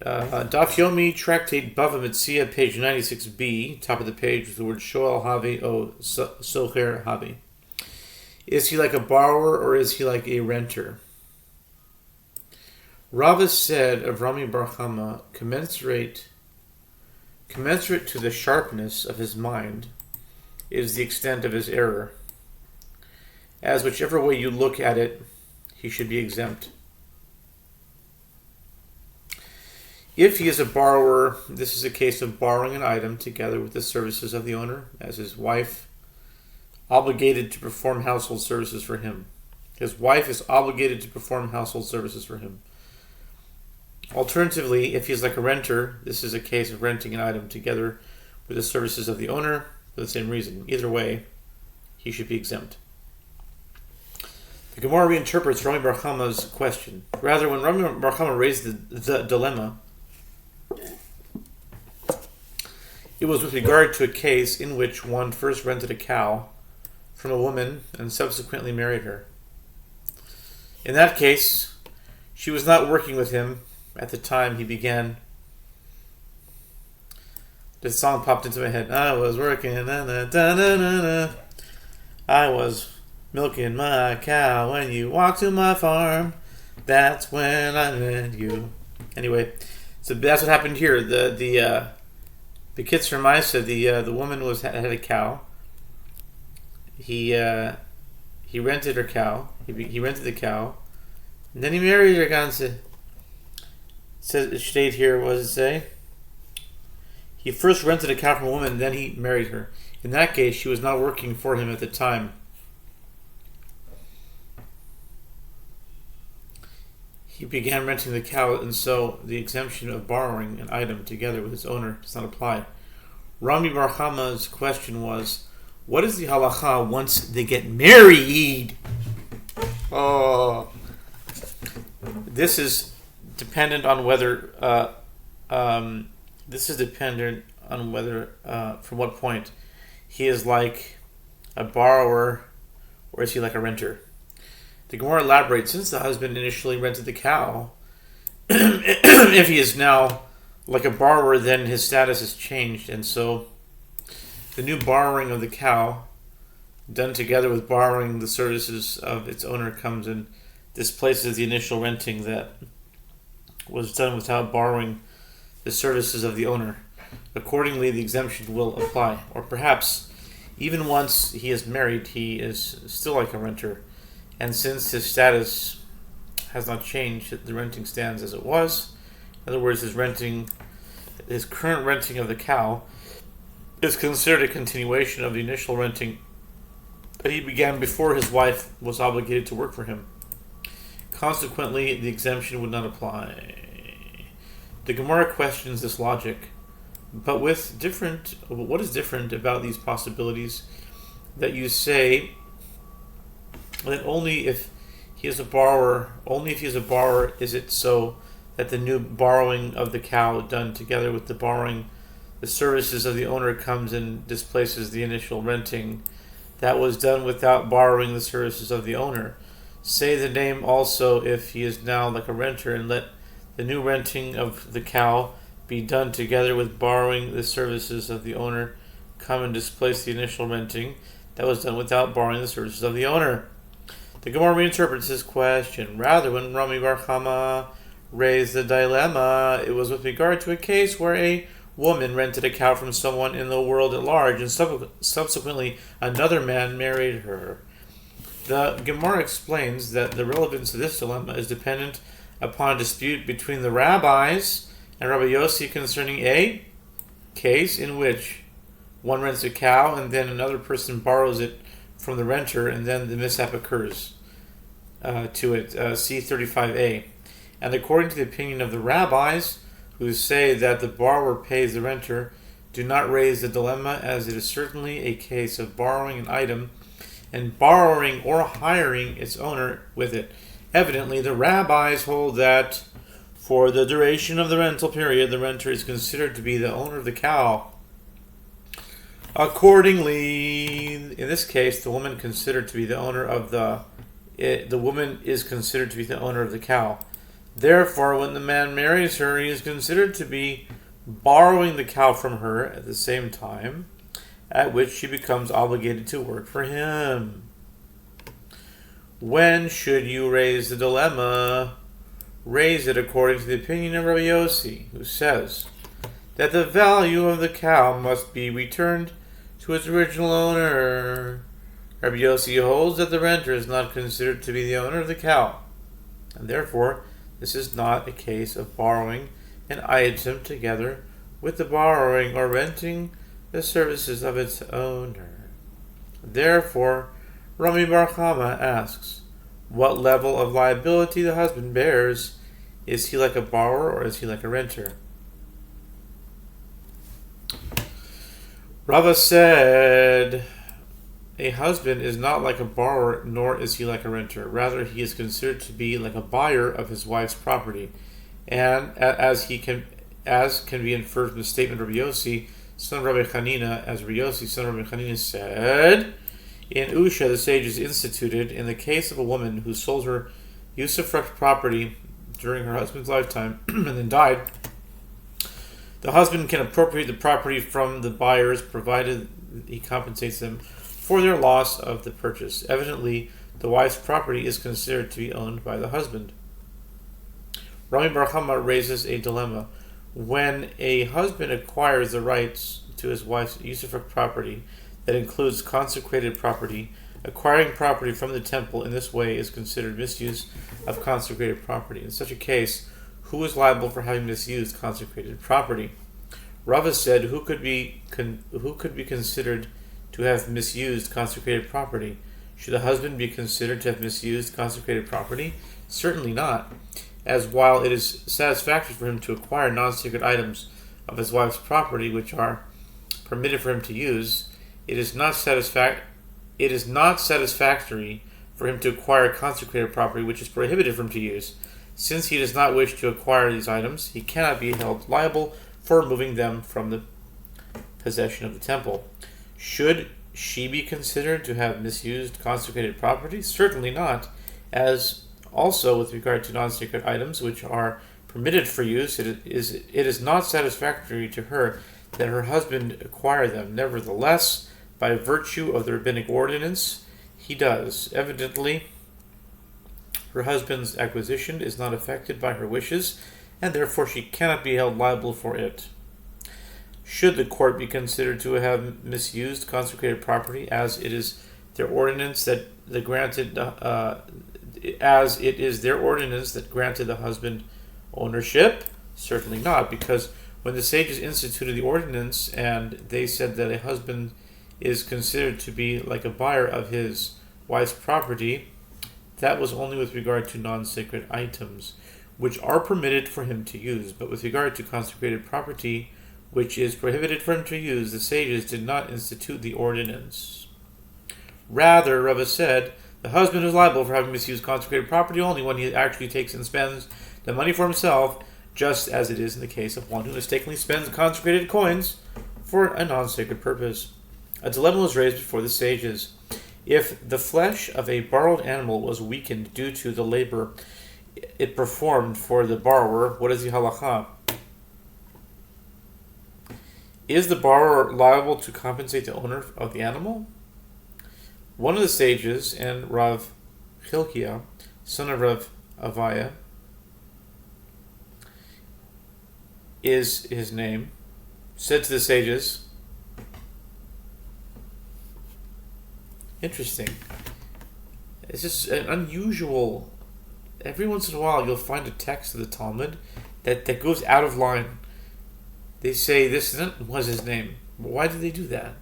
Daf Yomi, Tractate Bava Metzia, page 96b, top of the page with the word Shoel Havi o Sofer Havi. Is he like a borrower or is he like a renter? Rava said of Rami Bar Chama, commensurate to the sharpness of his mind is the extent of his error. As whichever way you look at it, he should be exempt. If he is a borrower, this is a case of borrowing an item together with the services of the owner, as his wife obligated to perform household services for him. His wife is obligated to perform household services for him. Alternatively, if he is like a renter, this is a case of renting an item together with the services of the owner for the same reason. Either way, he should be exempt. The Gemara reinterprets Rami Bar Chama's question. Rather, when Rami Bar Chama raised the dilemma, it was with regard to a case in which one first rented a cow from a woman and subsequently married her. In that case, she was not working with him at the time he began. This song popped into my head. I was working, I was milking my cow when you walked to my farm. That's when I met you. Anyway, so that's what happened here. The Kitzur Maisa, the woman had a cow. He rented her cow. He rented the cow, and then he married her. Ganze. It stayed here. What does it say? He first rented a cow from a woman, then he married her. In that case, she was not working for him at the time. He began renting the cow, and so the exemption of borrowing an item together with its owner does not apply. Rami Bar Chama's question was, what is the halacha once they get married? Oh, this is dependent on whether. From what point he is like a borrower or is he like a renter. The Gemara elaborates, since the husband initially rented the cow, if he is now like a borrower, then his status has changed, and so the new borrowing of the cow, done together with borrowing the services of its owner, comes and displaces the initial renting that was done without borrowing the services of the owner. Accordingly, the exemption will apply. Or perhaps, even once he is married, he is still like a renter. And since his status has not changed, the renting stands as it was. In other words, his current renting of the cow is considered a continuation of the initial renting that he began before his wife was obligated to work for him. Consequently, the exemption would not apply. The Gemara questions this logic, but what is different about these possibilities that you say that only if he is a borrower is it so that the new borrowing of the cow done together with the borrowing the services of the owner comes and displaces the initial renting that was done without borrowing the services of the owner. Say the name also if he is now like a renter, and let the new renting of the cow be done together with borrowing the services of the owner come and displace the initial renting that was done without borrowing the services of the owner. The Gemara reinterprets this question. Rather, when Rami Bar Chama raised the dilemma, it was with regard to a case where a woman rented a cow from someone in the world at large, and subsequently another man married her. The Gemara explains that the relevance of this dilemma is dependent upon a dispute between the rabbis and Rabbi Yossi concerning a case in which one rents a cow and then another person borrows it from the renter, and then the mishap occurs to it, C35a. And according to the opinion of the rabbis, who say that the borrower pays the renter, do not raise the dilemma, as it is certainly a case of borrowing an item and borrowing or hiring its owner with it. Evidently, the rabbis hold that for the duration of the rental period, the renter is considered to be the owner of the cow. Accordingly, in this case, the woman is considered to be the owner of the cow. Therefore, when the man marries her, he is considered to be borrowing the cow from her at the same time at which she becomes obligated to work for him. When should you raise the dilemma? Raise it according to the opinion of Rabbi Yossi, who says that the value of the cow must be returned to its original owner. Rabbi Yossi holds that the renter is not considered to be the owner of the cow, and therefore this is not a case of borrowing an item together with the borrowing or renting the services of its owner. Therefore, Rami Bar Chama asks, what level of liability the husband bears? Is he like a borrower or is he like a renter? Rava said, a husband is not like a borrower, nor is he like a renter. Rather, he is considered to be like a buyer of his wife's property. And as can be inferred from the statement of Rabbi Yossi, son of Rabbi Chanina, as Rabbi Yossi, son of Rabbi Chanina, said, in Usha, the sages instituted, in the case of a woman who sold her usufruct property during her husband's lifetime and then died, the husband can appropriate the property from the buyers provided he compensates them for their loss of the purchase. Evidently, the wife's property is considered to be owned by the husband. Rami Bar Chama raises a dilemma. When a husband acquires the rights to his wife's usufruct property, that includes consecrated property, acquiring property from the temple in this way is considered misuse of consecrated property. In such a case, who is liable for having misused consecrated property? Rava said, who could be considered to have misused consecrated property? Should a husband be considered to have misused consecrated property? Certainly not, as while it is satisfactory for him to acquire non-sacred items of his wife's property which are permitted for him to use, it is not satisfactory for him to acquire consecrated property which is prohibited for him to use. Since he does not wish to acquire these items, he cannot be held liable for removing them from the possession of the temple. Should she be considered to have misused consecrated property? Certainly not, as also with regard to non-sacred items which are permitted for use, it is not satisfactory to her that her husband acquire them. Nevertheless, by virtue of the rabbinic ordinance, he does. Evidently, her husband's acquisition is not affected by her wishes, and therefore she cannot be held liable for it. Should the court be considered to have misused consecrated property, as it is their ordinance that granted the husband ownership? Certainly not, because when the sages instituted the ordinance and they said that a husband is considered to be like a buyer of his wife's property, that was only with regard to non-sacred items, which are permitted for him to use. But with regard to consecrated property, which is prohibited for him to use, the sages did not institute the ordinance. Rather, Rava said, the husband is liable for having misused consecrated property only when he actually takes and spends the money for himself, just as it is in the case of one who mistakenly spends consecrated coins for a non-sacred purpose. A dilemma was raised before the sages. If the flesh of a borrowed animal was weakened due to the labor it performed for the borrower, what is the halakha? Is the borrower liable to compensate the owner of the animal? One of the sages, and Rav Chilkiah, son of Rav Avaya, is his name, said to the sages, interesting, it's just an unusual, every once in a while you'll find a text of the Talmud that goes out of line. They say this was his name. Why did they do that?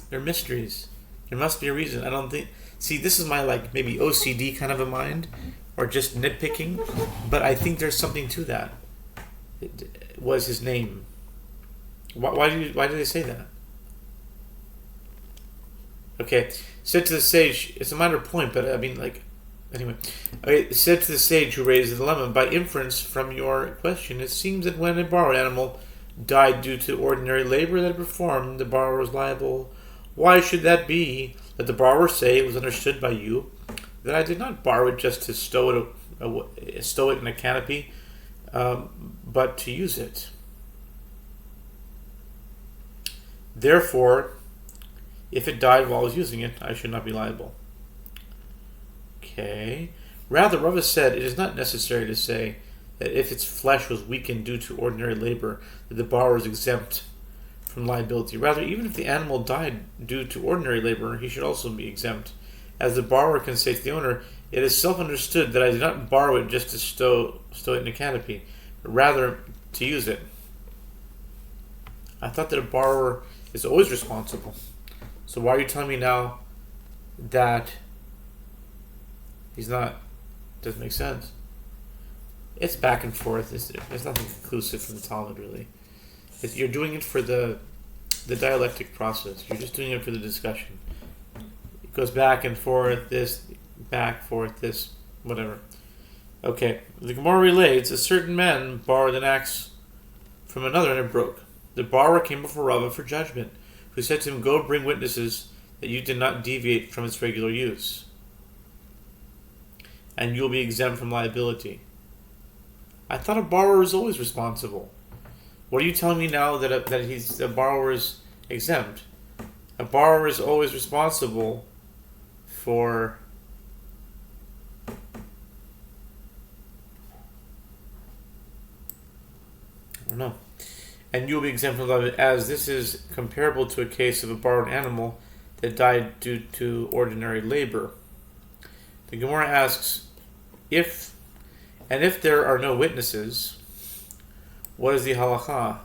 They're mysteries. There must be a reason. I don't think... See, this is my, maybe OCD kind of a mind, or just nitpicking, but I think there's something to that. It was his name. Why did they say that? Okay, said to the sage, it's a minor point, but anyway. Okay, said to the sage who raised the dilemma, by inference from your question, it seems that when a borrowed animal died due to ordinary labor that it performed, the borrower was liable. Why should that be? Let the borrower say it was understood by you that I did not borrow it just to stow it stow it in a canopy, but to use it. Therefore, if it died while I was using it, I should not be liable. Okay. Rather, Rava said it is not necessary to say that if its flesh was weakened due to ordinary labor, that the borrower is exempt from liability. Rather, even if the animal died due to ordinary labor, he should also be exempt. As the borrower can say to the owner, it is self-understood that I did not borrow it just to stow it in a canopy, but rather to use it. I thought that a borrower is always responsible. So why are you telling me now that he's not? Doesn't make sense. It's back and forth. There's nothing conclusive from the Talmud, really. You're doing it for the dialectic process. You're just doing it for the discussion. It goes back and forth, this, back, forth, this, whatever. Okay, the Gemara relates, a certain man borrowed an axe from another and it broke. The borrower came before Rava for judgment, who said to him, go bring witnesses that you did not deviate from its regular use, and you will be exempt from liability. I thought a borrower is always responsible. What are you telling me now that a borrower is exempt? A borrower is always responsible for I don't know. And you will be exempt from liability, as this is comparable to a case of a borrowed animal that died due to ordinary labor. The Gemara asks, if there are no witnesses, what is the halacha?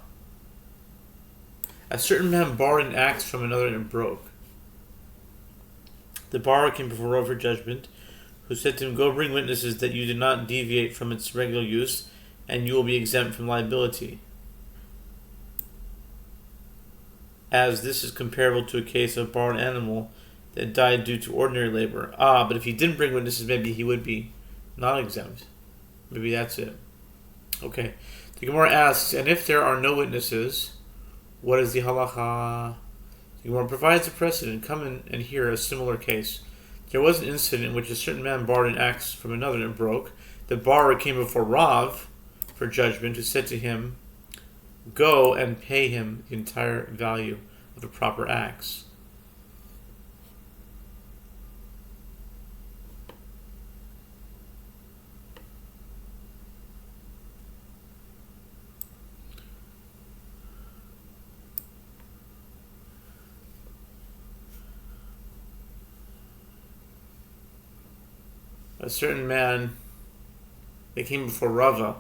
A certain man borrowed an axe from another and it broke. The borrower came before Rava for judgment, who said to him, go bring witnesses that you did not deviate from its regular use, and you will be exempt from liability. As this is comparable to a case of a borrowed animal that died due to ordinary labor. But if he didn't bring witnesses, maybe he would be not exempt. Maybe that's it. Okay. The Gemara asks, and if there are no witnesses, what is the halacha? The Gemara provides a precedent. Come in and hear a similar case. There was an incident in which a certain man borrowed an axe from another and it broke. The borrower came before Rav for judgment, who said to him, go and pay him the entire value of the proper axe. A certain man, they came before Rava.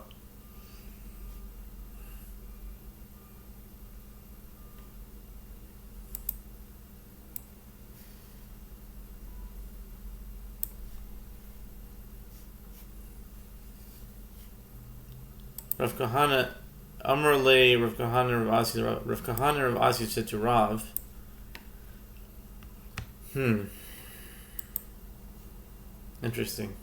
Rav Kahana, Amar Le, Rav Kahana, Rav Asi, Rav Kahana, Rav Asi said to Rav, Interesting.